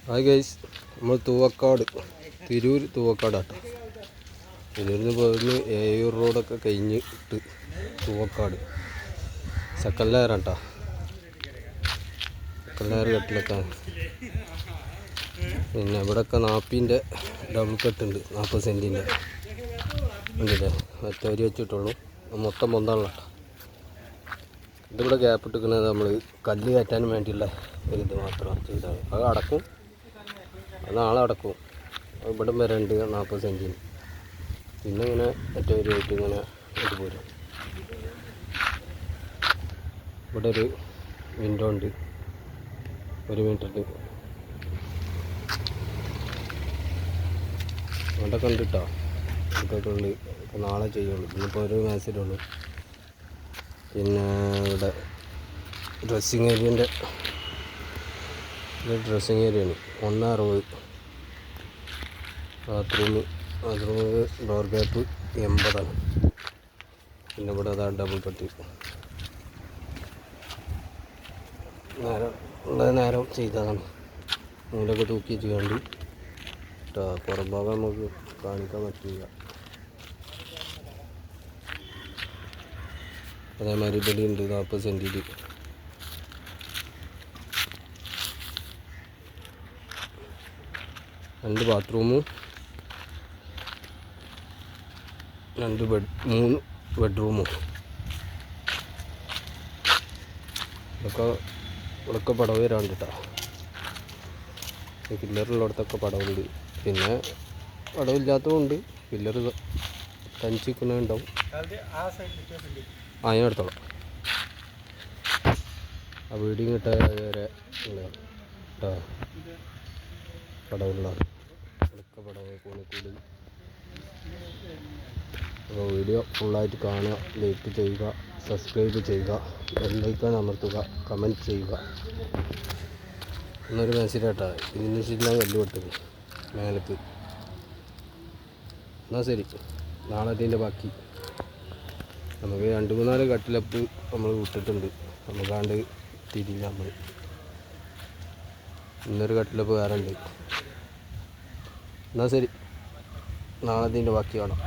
Hi guys, നമ്മൾ തൂവക്കാട് തിരൂർ തൂവക്കാടാട്ടോ. തിരൂരിൽ നിന്ന് പോയിരുന്ന് ഏയൂർ റോഡൊക്കെ കഴിഞ്ഞിട്ട് തൂവക്കാട് സെക്കൻഡ് ലെയറാട്ടോ. സെക്കൻഡ് ലെയർ കെട്ടിലൊക്കെ പിന്നെ ഇവിടെയൊക്കെ 40ൻ്റെ ഡബിൾ കെട്ടുണ്ട്, 40 സെൻറ്റിൻ്റെ ഉണ്ടല്ലേ. ഒറ്റവരി വെച്ചിട്ടുള്ളൂ, മൊത്തം പൊന്താണല്ലോ. ഇതിവിടെ ഗ്യാപ്പ് ഇട്ടിരിക്കുന്നത് നമ്മൾ കല്ല് കയറ്റാനും വേണ്ടിയുള്ള ഒരിത് മാത്രം ചെയ്താണ്. അത് അടക്കും, അത് നാളെ അടക്കും. ഇവിടെ വരെ ഉണ്ട് 40 സെൻറ്റിന്. പിന്നെ ഇങ്ങനെ ഒറ്റവരി ആയിട്ട് ഇങ്ങനെ ഇത് പോരും. ഇവിടെ ഒരു വിൻഡോ ഉണ്ട്, 1 മീറ്ററിൽ. അതൊക്കെ ഉണ്ട് കേട്ടോ. ഇതൊക്കെ ഉണ്ട്. നാളെ ചെയ്യുള്ളൂ, ഇന്നിപ്പോൾ ഒരു മാസത്തിലുള്ളൂ. പിന്നെ ഇവിടെ ഡ്രസ്സിങ് ഏരിയൻ്റെ ഡ്രസ്സിങ് ഏരിയയാണ്. 160. Bathroom door gap 80. പിന്നെ ഇവിടെ അതാ ഡബിൾ പട്ടി നേരം ചെയ്തതാണ്. നൂലൊക്കെ തൂക്കി ചെയ്യാണ്ട് കേട്ടോ. പുറം ഭാഗം നമുക്ക് കാണിക്കാൻ പറ്റില്ല. അതേമാതിരി ഇവിടെ ഉണ്ട് 40 സെൻറ്റിൽ. രണ്ട് ബാത്റൂമും 3 ബെഡ്റൂമും. ഇവിടെയൊക്കെ പടവ് വരാണ്ട് കേട്ടോ. പില്ലറുള്ളിടത്തൊക്കെ പടവുണ്ട്. പിന്നെ പടവില്ലാത്തതുകൊണ്ട് പില്ലർ തനിച്ചിരിക്കുന്നുണ്ടാവും. അതിനടുത്തോളം ആ വീഡിയോ കിട്ടാൻ വരെ കേട്ടോ. പടവുള്ള ഇവിടെയൊക്കെ പടവ് കോണിക്കൂടി. അപ്പോൾ വീഡിയോ ഫുള്ളായിട്ട് കാണുക, ലൈക്ക് ചെയ്യുക, സബ്സ്ക്രൈബ് ചെയ്യുക, ബെല്ലൈക്കൺ അമർത്തുക, കമൻറ്റ് ചെയ്യുക. എന്നൊരു മെസ്സേജ് കേട്ടോ. ഇതിന് ശരിയായി കല്ല് കൊടുത്തത് മേലേക്ക്. എന്നാൽ ശരി, നാളെ അതിൻ്റെ ബാക്കി. നമുക്ക് 2-3 കട്ടിലപ്പ് നമ്മൾ വിട്ടിട്ടുണ്ട്. നമുക്കാണ്ട് തിരിയില്ല. നമ്മൾ ഇന്നൊരു കട്ടിലപ്പ് വേറെ ഉണ്ട്. എന്നാൽ ശരി, നാളെ അതിൻ്റെ ബാക്കി കാണാം.